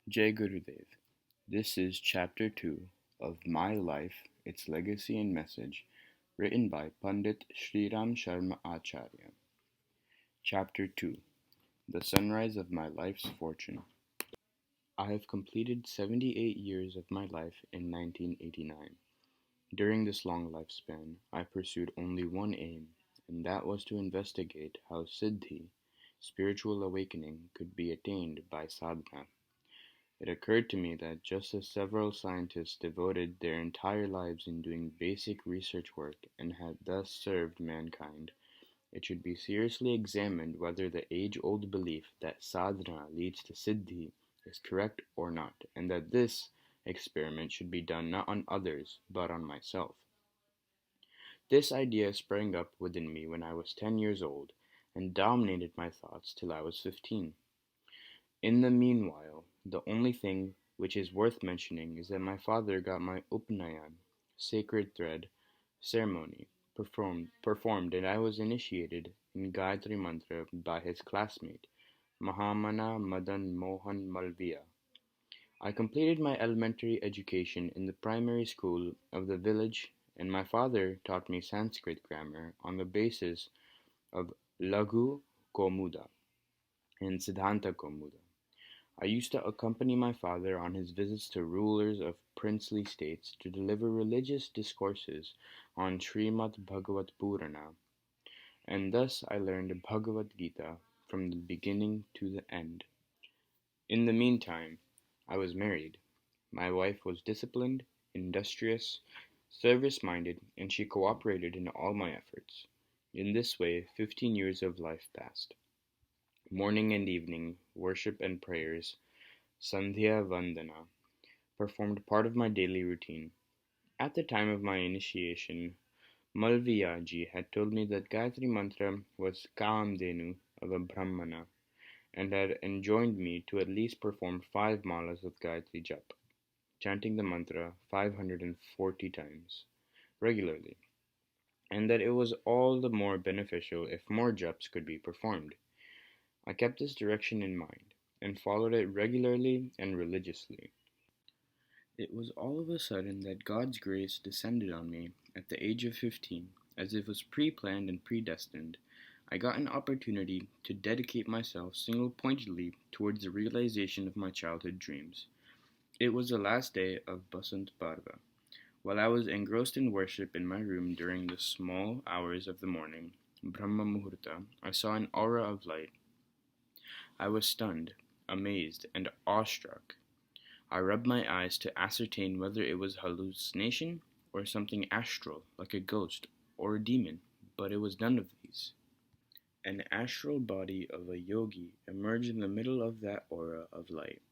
Jai Gurudev. This is Chapter 2 of My Life, Its Legacy and Message, written by Pandit Sriram Sharma Acharya. Chapter 2 The Sunrise of My Life's Fortune. I have completed 78 years of my life in 1989. During this long lifespan, I pursued only one aim, and that was to investigate how Siddhi, spiritual awakening, could be attained by sadhana. It occurred to me that just as several scientists devoted their entire lives in doing basic research work and had thus served mankind, it should be seriously examined whether the age-old belief that sadhana leads to siddhi is correct or not, and that this experiment should be done not on others, but on myself. This idea sprang up within me when I was 10 years old and dominated my thoughts till I was 15. In the meanwhile, the only thing which is worth mentioning is that my father got my Upnayan (sacred thread) ceremony performed and I was initiated in Gayatri Mantra by his classmate, Mahamana Madan Mohan Malviya. I completed my elementary education in the primary school of the village and my father taught me Sanskrit grammar on the basis of Laghu Komuda and Siddhanta Komuda. I used to accompany my father on his visits to rulers of princely states to deliver religious discourses on Srimad Bhagavat Purana, and thus I learned Bhagavad Gita from the beginning to the end. In the meantime, I was married. My wife was disciplined, industrious, service-minded, and she cooperated in all my efforts. In this way, 15 years of life passed. Morning and evening, worship and prayers, Sandhya Vandana, performed part of my daily routine. At the time of my initiation, Malviya ji had told me that Gayatri Mantra was Kamdenu of a Brahmana and had enjoined me to at least perform 5 malas of Gayatri Jap, chanting the mantra 540 times, regularly, and that it was all the more beneficial if more japs could be performed. I kept this direction in mind, and followed it regularly and religiously. It was all of a sudden that God's grace descended on me at the age of 15, as if it was pre-planned and predestined. I got an opportunity to dedicate myself single-pointedly towards the realization of my childhood dreams. It was the last day of Basant Parva. While I was engrossed in worship in my room during the small hours of the morning, Brahma Muhurta, I saw an aura of light. I was stunned, amazed, and awestruck. I rubbed my eyes to ascertain whether it was hallucination or something astral, like a ghost or a demon, but it was none of these. An astral body of a yogi emerged in the middle of that aura of light.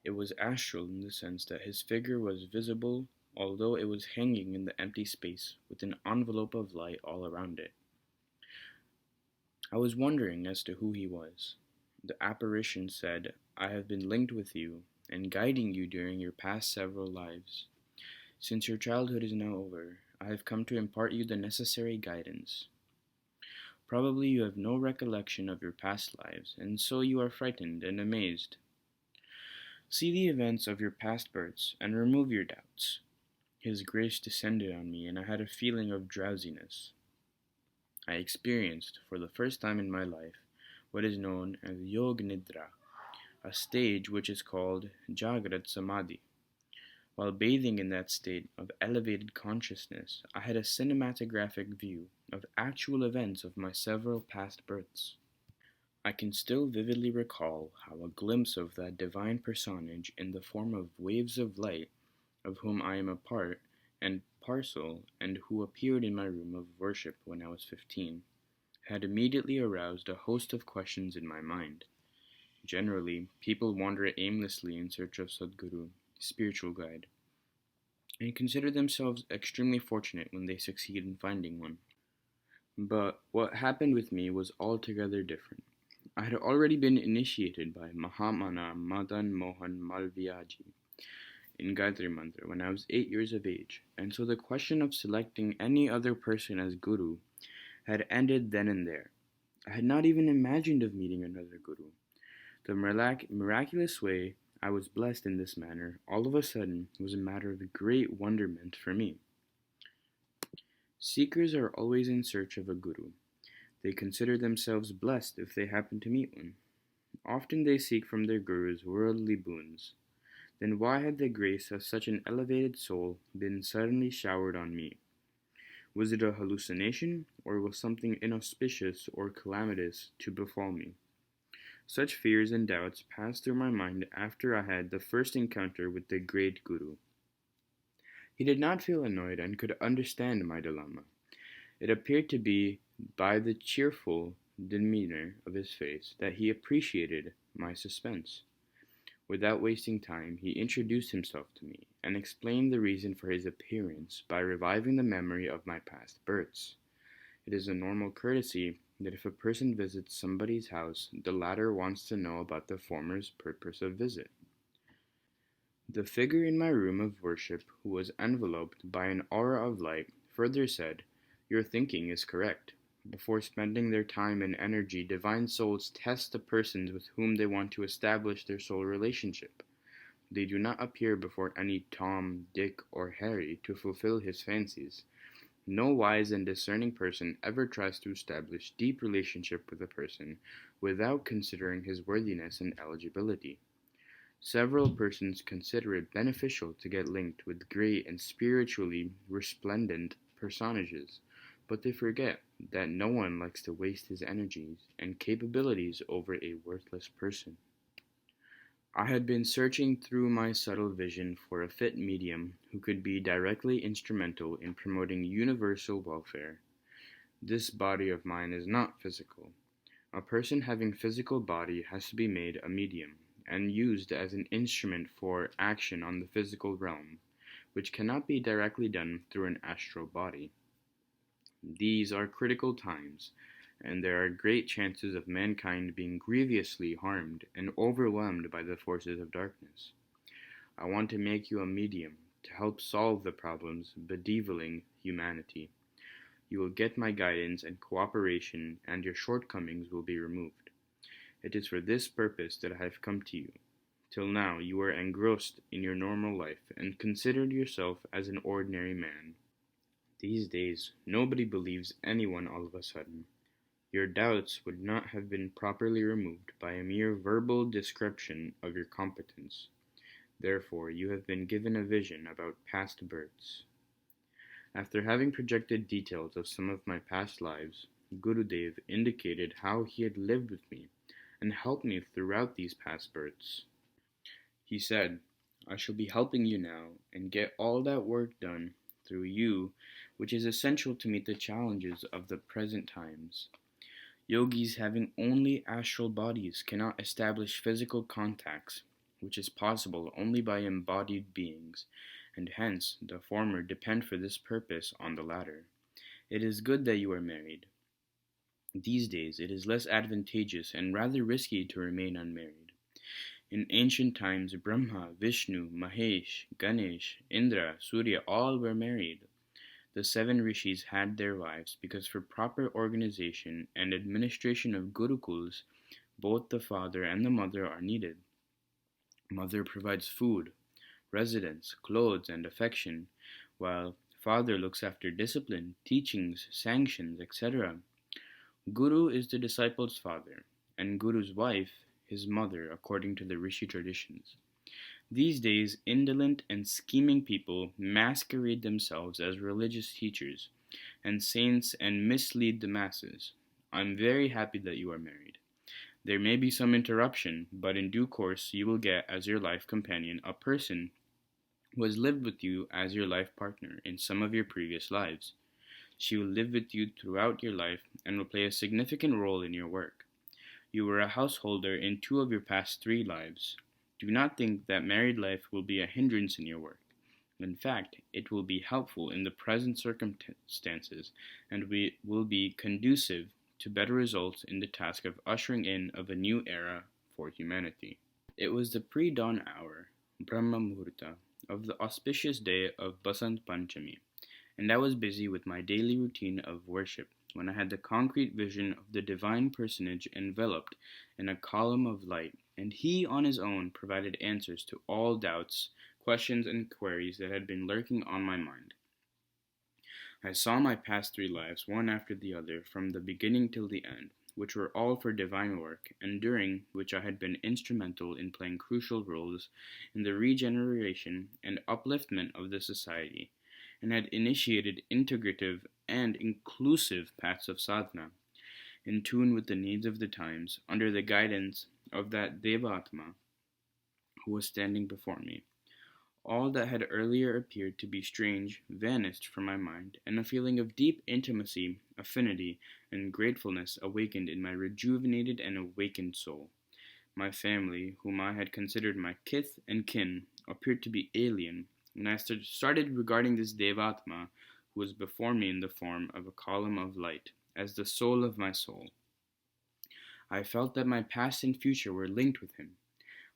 It was astral in the sense that his figure was visible, although it was hanging in the empty space with an envelope of light all around it. I was wondering as to who he was. The apparition said, "I have been linked with you and guiding you during your past several lives. Since your childhood is now over, I have come to impart you the necessary guidance. Probably you have no recollection of your past lives, and so you are frightened and amazed. See the events of your past births and remove your doubts." His grace descended on me, and I had a feeling of drowsiness. I experienced, for the first time in my life, what is known as Yog Nidra, a stage which is called Jagrat Samadhi. While bathing in that state of elevated consciousness, I had a cinematographic view of actual events of my several past births. I can still vividly recall how a glimpse of that divine personage in the form of waves of light, of whom I am a part and parcel, and who appeared in my room of worship when I was 15, had immediately aroused a host of questions in my mind. Generally, people wander aimlessly in search of Sadguru, spiritual guide, and consider themselves extremely fortunate when they succeed in finding one. But what happened with me was altogether different. I had already been initiated by Mahamana Madan Mohan Malviyaji in Gayatri Mantra when I was 8 years of age, and so the question of selecting any other person as Guru had ended then and there. I had not even imagined of meeting another Guru. The miraculous way I was blessed in this manner, all of a sudden, was a matter of great wonderment for me. Seekers are always in search of a guru. They consider themselves blessed if they happen to meet one. Often they seek from their gurus worldly boons. Then why had the grace of such an elevated soul been suddenly showered on me? Was it a hallucination, or was something inauspicious or calamitous to befall me? Such fears and doubts passed through my mind after I had the first encounter with the great Guru. He did not feel annoyed and could understand my dilemma. It appeared to be by the cheerful demeanor of his face that he appreciated my suspense. Without wasting time, he introduced himself to me and explained the reason for his appearance by reviving the memory of my past births. It is a normal courtesy that if a person visits somebody's house, the latter wants to know about the former's purpose of visit. The figure in my room of worship, who was enveloped by an aura of light, further said, "Your thinking is correct. Before spending their time and energy, divine souls test the persons with whom they want to establish their soul relationship. They do not appear before any Tom, Dick, or Harry to fulfill his fancies. No wise and discerning person ever tries to establish deep relationship with a person without considering his worthiness and eligibility. Several persons consider it beneficial to get linked with great and spiritually resplendent personages, but they forget that no one likes to waste his energies and capabilities over a worthless person." I had been searching through my subtle vision for a fit medium who could be directly instrumental in promoting universal welfare. This body of mine is not physical. A person having physical body has to be made a medium and used as an instrument for action on the physical realm, which cannot be directly done through an astral body. These are critical times, and there are great chances of mankind being grievously harmed and overwhelmed by the forces of darkness. I want to make you a medium to help solve the problems bedeviling humanity. You will get my guidance and cooperation, and your shortcomings will be removed. It is for this purpose that I have come to you. Till now you were engrossed in your normal life and considered yourself as an ordinary man. These days nobody believes anyone all of a sudden. Your doubts would not have been properly removed by a mere verbal description of your competence. Therefore you have been given a vision about past births. After having projected details of some of my past lives, Gurudev indicated how he had lived with me and helped me throughout these past births. He said, "I shall be helping you now and get all that work done through you, which is essential to meet the challenges of the present times. Yogis having only astral bodies cannot establish physical contacts, which is possible only by embodied beings, and hence the former depend for this purpose on the latter. It is good that you are married. These days it is less advantageous and rather risky to remain unmarried. In ancient times Brahma, Vishnu, Mahesh, Ganesh, Indra, Surya all were married. The 7 rishis had their wives because for proper organization and administration of gurukuls, both the father and the mother are needed. Mother provides food, residence, clothes, and affection, while father looks after discipline, teachings, sanctions, etc. Guru is the disciple's father, and Guru's wife his mother according to the rishi traditions. These days, indolent and scheming people masquerade themselves as religious teachers and saints and mislead the masses. I'm very happy that you are married. There may be some interruption, but in due course you will get as your life companion a person who has lived with you as your life partner in some of your previous lives. She will live with you throughout your life and will play a significant role in your work. You were a householder in 2 of your past 3 lives. Do not think that married life will be a hindrance in your work. In fact, it will be helpful in the present circumstances and will be conducive to better results in the task of ushering in of a new era for humanity." It was the pre-dawn hour, Brahma Muhurta, of the auspicious day of Basant Panchami, and I was busy with my daily routine of worship when I had the concrete vision of the divine personage enveloped in a column of light and he on his own provided answers to all doubts, questions, and queries that had been lurking on my mind. I saw my past 3 lives, one after the other, from the beginning till the end, which were all for divine work, and during which I had been instrumental in playing crucial roles in the regeneration and upliftment of the society, and had initiated integrative and inclusive paths of sadhana, in tune with the needs of the times, under the guidance of that Devatma who was standing before me. All that had earlier appeared to be strange vanished from my mind, and a feeling of deep intimacy, affinity, and gratefulness awakened in my rejuvenated and awakened soul. My family, whom I had considered my kith and kin, appeared to be alien, and I started regarding this Devatma, who was before me in the form of a column of light, as the soul of my soul. I felt that my past and future were linked with him.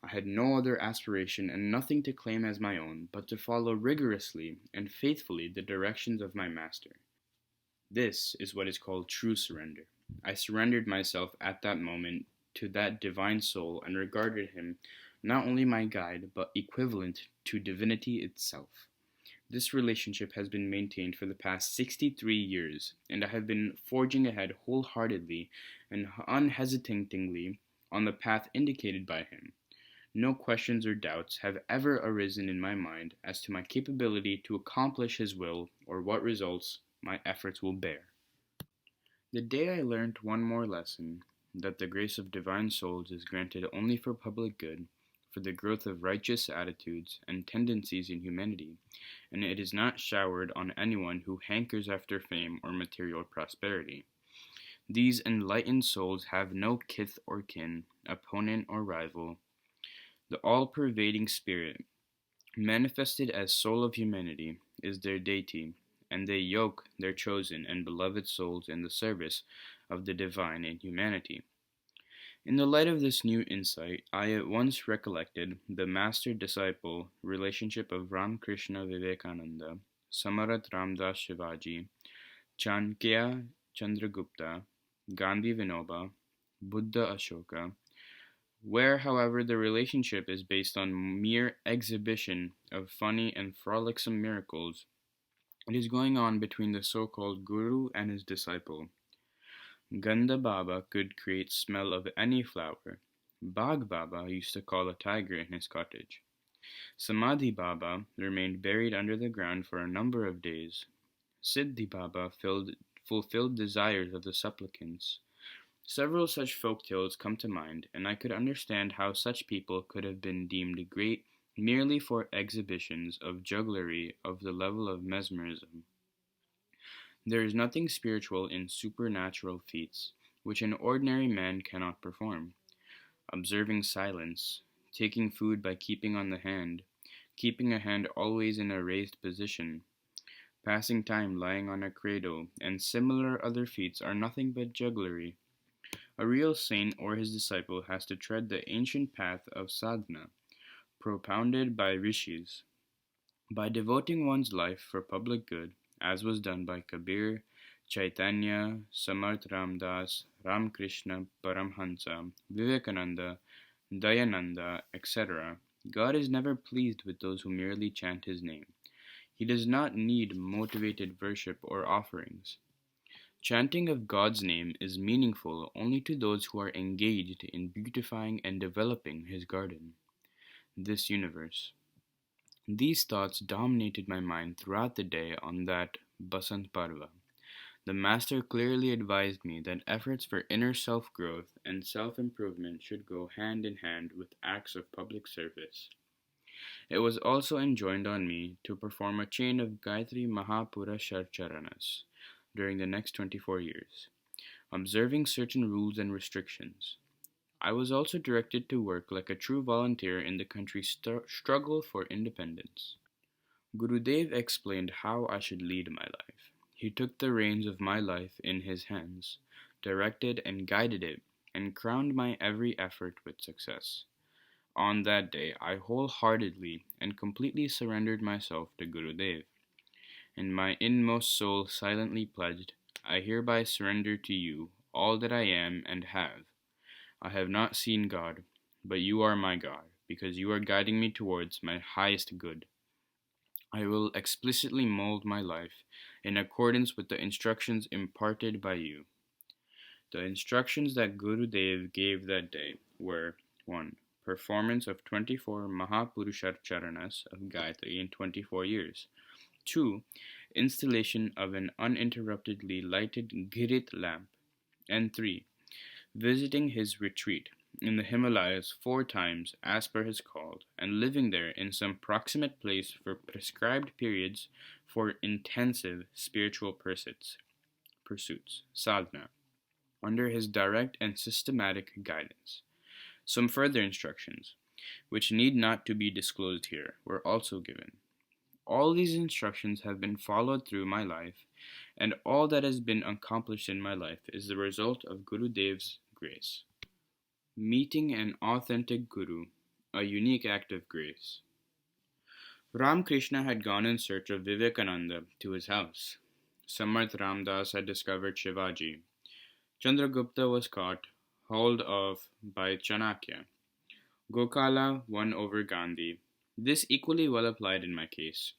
I had no other aspiration and nothing to claim as my own but to follow rigorously and faithfully the directions of my master. This is what is called true surrender. I surrendered myself at that moment to that divine soul and regarded him not only my guide but equivalent to divinity itself. This relationship has been maintained for the past 63 years, and I have been forging ahead wholeheartedly and unhesitatingly on the path indicated by him. No questions or doubts have ever arisen in my mind as to my capability to accomplish his will or what results my efforts will bear. The day I learnt one more lesson, that the grace of divine souls is granted only for public good, for the growth of righteous attitudes and tendencies in humanity, and it is not showered on anyone who hankers after fame or material prosperity. These enlightened souls have no kith or kin, opponent or rival. The all-pervading Spirit, manifested as soul of humanity, is their deity, and they yoke their chosen and beloved souls in the service of the divine in humanity. In the light of this new insight, I at once recollected the master-disciple relationship of Ramakrishna Vivekananda, Samarat Ramdas Shivaji, Chanakya Chandragupta, Gandhi Vinoba, Buddha Ashoka, where, however, the relationship is based on mere exhibition of funny and frolicsome miracles. It is going on between the so-called guru and his disciple. Ganda Baba could create smell of any flower. Bag Baba used to call a tiger in his cottage. Samadhi Baba remained buried under the ground for a number of days. Siddhi Baba fulfilled desires of the supplicants. Several such folk tales come to mind, and I could understand how such people could have been deemed great merely for exhibitions of jugglery of the level of mesmerism. There is nothing spiritual in supernatural feats, which an ordinary man cannot perform. Observing silence, taking food by keeping on the hand, keeping a hand always in a raised position, passing time lying on a cradle, and similar other feats are nothing but jugglery. A real saint or his disciple has to tread the ancient path of sadhana, propounded by rishis. By devoting one's life for public good, as was done by Kabir, Chaitanya, Samarth Ramdas, Ramakrishna Paramhansa, Vivekananda, Dayananda, etc., God is never pleased with those who merely chant his name. He does not need motivated worship or offerings. Chanting of God's name is meaningful only to those who are engaged in beautifying and developing his garden, this universe. These thoughts dominated my mind throughout the day on that Basant Parva. The Master clearly advised me that efforts for inner self-growth and self-improvement should go hand in hand with acts of public service. It was also enjoined on me to perform a chain of Gayatri Mahapura Sharcharanas during the next 24 years, observing certain rules and restrictions. I was also directed to work like a true volunteer in the country's struggle for independence. Gurudev explained how I should lead my life. He took the reins of my life in his hands, directed and guided it, and crowned my every effort with success. On that day, I wholeheartedly and completely surrendered myself to Gurudev, and my inmost soul silently pledged, I hereby surrender to you all that I am and have. I have not seen God, but you are my God, because you are guiding me towards my highest good. I will explicitly mold my life in accordance with the instructions imparted by you. The instructions that Gurudev gave that day were 1. Performance of 24 Mahapurushacharanas of Gayatri in 24 years. 2. Installation of an uninterruptedly lighted Girit lamp. And 3. Visiting his retreat in the Himalayas 4 times as per his call, and living there in some proximate place for prescribed periods for intensive spiritual pursuits, sadhana, under his direct and systematic guidance. Some further instructions, which need not to be disclosed here, were also given. All these instructions have been followed through my life, and all that has been accomplished in my life is the result of Gurudev's grace. Meeting an authentic Guru, a unique act of grace. Ramakrishna had gone in search of Vivekananda to his house. Samarth Ramdas had discovered Shivaji. Chandragupta was caught hold of by Chanakya. Gokala won over Gandhi. This equally well applied in my case.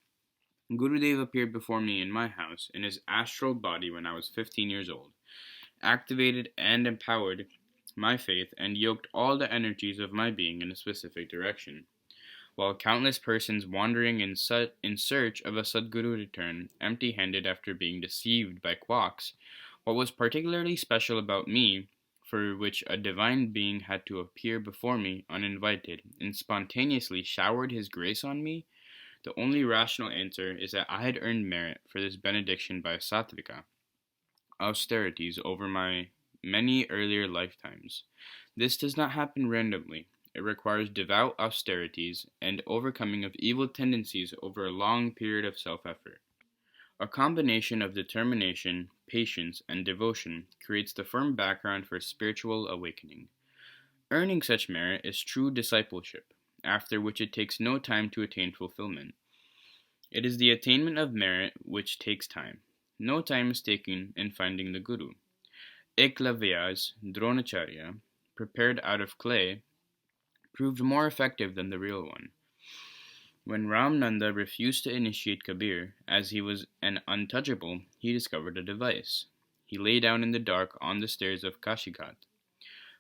Gurudev appeared before me in my house in his astral body when I was 15 years old, activated and empowered my faith, and yoked all the energies of my being in a specific direction. While countless persons wandering in search of a Sadguru return empty-handed after being deceived by quacks, what was particularly special about me, for which a divine being had to appear before me uninvited, and spontaneously showered his grace on me, the only rational answer is that I had earned merit for this benediction by sattvika austerities over my many earlier lifetimes. This does not happen randomly. It requires devout austerities and overcoming of evil tendencies over a long period of self-effort. A combination of determination, patience, and devotion creates the firm background for spiritual awakening. Earning such merit is true discipleship, after which it takes no time to attain fulfillment. It is the attainment of merit which takes time. No time is taken in finding the Guru. Eklavya's Dronacharya, prepared out of clay, proved more effective than the real one. When Ramnanda refused to initiate Kabir, as he was an untouchable, he discovered a device. He lay down in the dark on the stairs of Kashighat.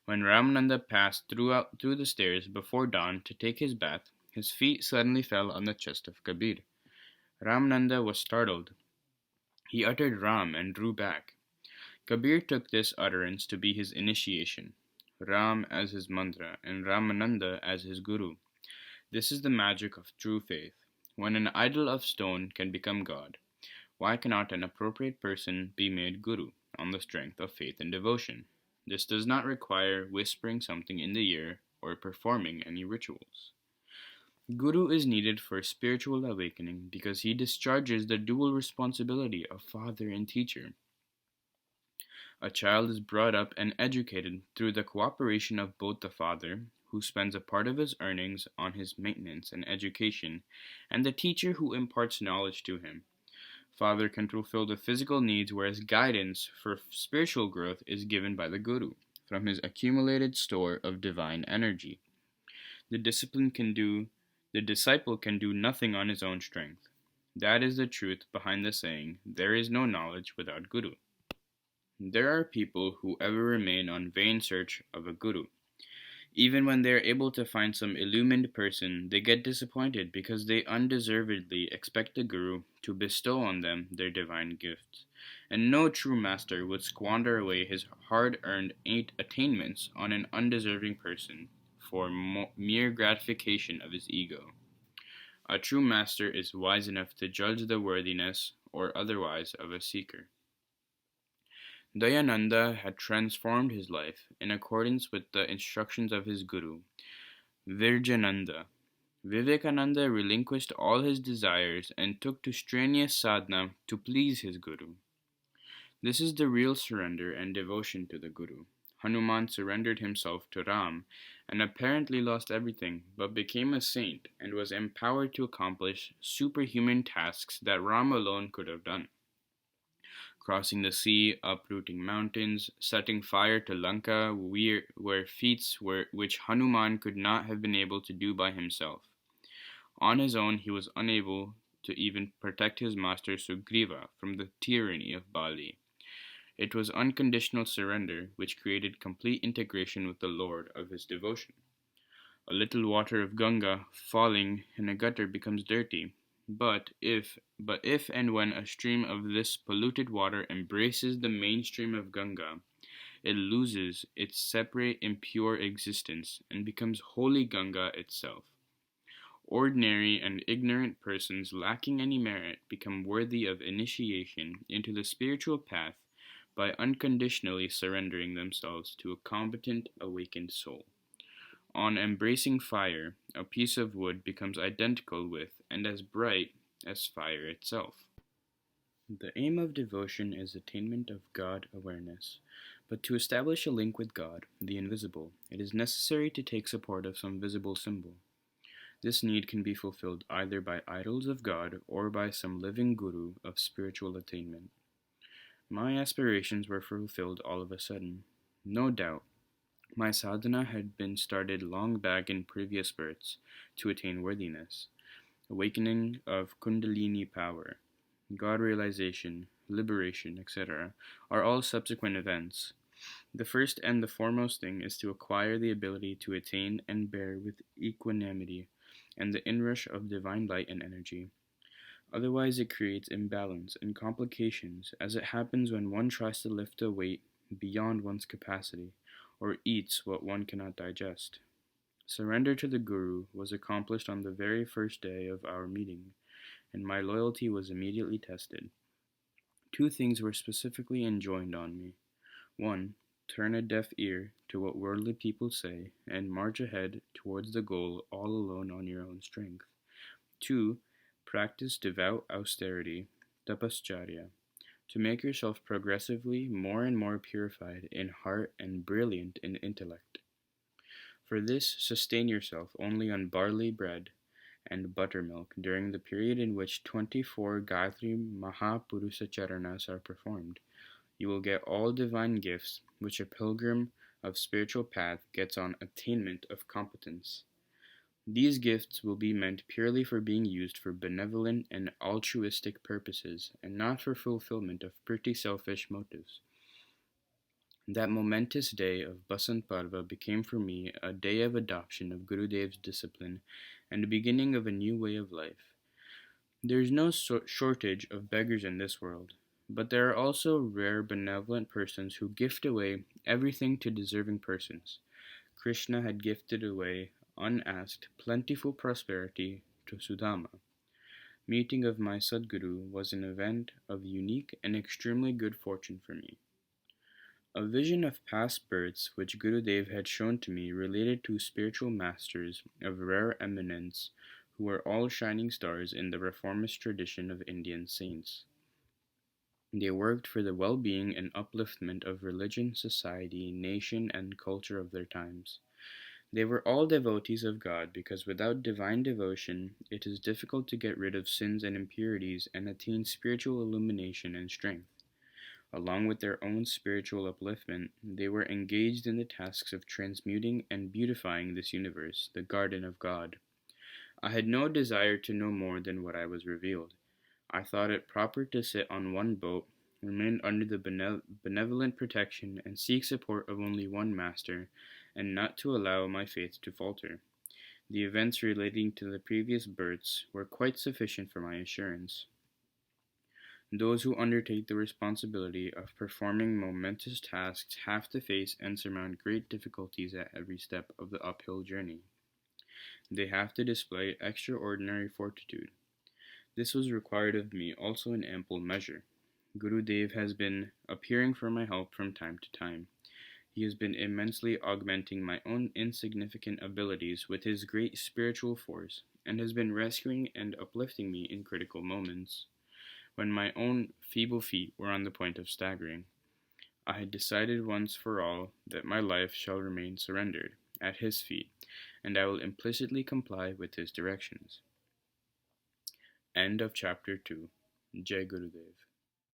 When Ramananda passed through the stairs before dawn to take his bath, his feet suddenly fell on the chest of Kabir. Ramananda was startled. He uttered Ram and drew back. Kabir took this utterance to be his initiation, Ram as his mantra, and Ramananda as his guru. This is the magic of true faith. When an idol of stone can become God, why cannot an appropriate person be made guru on the strength of faith and devotion? This does not require whispering something in the ear or performing any rituals. Guru is needed for spiritual awakening because he discharges the dual responsibility of father and teacher. A child is brought up and educated through the cooperation of both the father, who spends a part of his earnings on his maintenance and education, and the teacher who imparts knowledge to him. Father can fulfill the physical needs, whereas guidance for spiritual growth is given by the Guru from his accumulated store of divine energy. The disciple can do nothing on his own strength. That is the truth behind the saying, there is no knowledge without Guru. There are people who ever remain on vain search of a Guru. Even when they are able to find some illumined person, they get disappointed because they undeservedly expect the Guru to bestow on them their divine gifts. And no true master would squander away his hard-earned attainments on an undeserving person for mere gratification of his ego. A true master is wise enough to judge the worthiness or otherwise of a seeker. Dayananda had transformed his life in accordance with the instructions of his Guru, Virjananda. Vivekananda relinquished all his desires and took to strenuous sadhana to please his Guru. This is the real surrender and devotion to the Guru. Hanuman surrendered himself to Ram and apparently lost everything, but became a saint and was empowered to accomplish superhuman tasks that Ram alone could have done. crossing the sea, uprooting mountains, setting fire to Lanka, where feats which Hanuman could not have been able to do by himself. On his own, he was unable to even protect his master Sugriva from the tyranny of Bali. It was unconditional surrender which created complete integration with the Lord of his devotion. A little water of Ganga falling in a gutter becomes dirty, but if and when a stream of this polluted water embraces the main stream of Ganga, it loses its separate impure existence and becomes holy Ganga itself. Ordinary and ignorant persons lacking any merit become worthy of initiation into the spiritual path by unconditionally surrendering themselves to a competent awakened soul. On embracing fire, a piece of wood becomes identical with and as bright as fire itself. The aim of devotion is attainment of God awareness. But to establish a link with God, the invisible, it is necessary to take support of some visible symbol. This need can be fulfilled either by idols of God or by some living guru of spiritual attainment. My aspirations were fulfilled all of a sudden. No doubt, my sadhana had been started long back in previous births to attain worthiness. Awakening of Kundalini power, God realization, liberation, etc., are all subsequent events. The first and the foremost thing is to acquire the ability to attain and bear with equanimity and the inrush of divine light and energy. Otherwise, it creates imbalance and complications, as it happens when one tries to lift a weight beyond one's capacity, or eats what one cannot digest. Surrender to the Guru was accomplished on the very first day of our meeting, and my loyalty was immediately tested. Two things were specifically enjoined on me. 1. Turn a deaf ear to what worldly people say, and march ahead towards the goal all alone on your own strength. 2. Practice devout austerity, tapascharya, to make yourself progressively more and more purified in heart and brilliant in intellect. For this, sustain yourself only on barley bread and buttermilk during the period in which 24 Gayatri Mahapurusha Charanas are performed. You will get all divine gifts which a pilgrim of spiritual path gets on attainment of competence. These gifts will be meant purely for being used for benevolent and altruistic purposes, and not for fulfillment of pretty selfish motives. That momentous day of Basant Parva became for me a day of adoption of Gurudev's discipline and the beginning of a new way of life. There is no shortage of beggars in this world, but there are also rare benevolent persons who gift away everything to deserving persons. Krishna had gifted away, unasked, plentiful prosperity to Sudama. Meeting of my Sadguru was an event of unique and extremely good fortune for me. A vision of past births which Gurudev had shown to me related to spiritual masters of rare eminence who were all shining stars in the reformist tradition of Indian saints. They worked for the well-being and upliftment of religion, society, nation, and culture of their times. They were all devotees of God because without divine devotion, it is difficult to get rid of sins and impurities and attain spiritual illumination and strength. Along with their own spiritual upliftment, they were engaged in the tasks of transmuting and beautifying this universe, the garden of God. I had no desire to know more than what I was revealed. I thought it proper to sit on one boat, remain under the benevolent protection, and seek support of only one master, and not to allow my faith to falter. The events relating to the previous births were quite sufficient for my assurance. Those who undertake the responsibility of performing momentous tasks have to face and surmount great difficulties at every step of the uphill journey. They have to display extraordinary fortitude. This was required of me also in ample measure. Gurudev has been appearing for my help from time to time. He has been immensely augmenting my own insignificant abilities with his great spiritual force, and has been rescuing and uplifting me in critical moments. When my own feeble feet were on the point of staggering, I had decided once for all that my life shall remain surrendered at his feet, and I will implicitly comply with his directions. End of chapter 2. Jai Gurudev.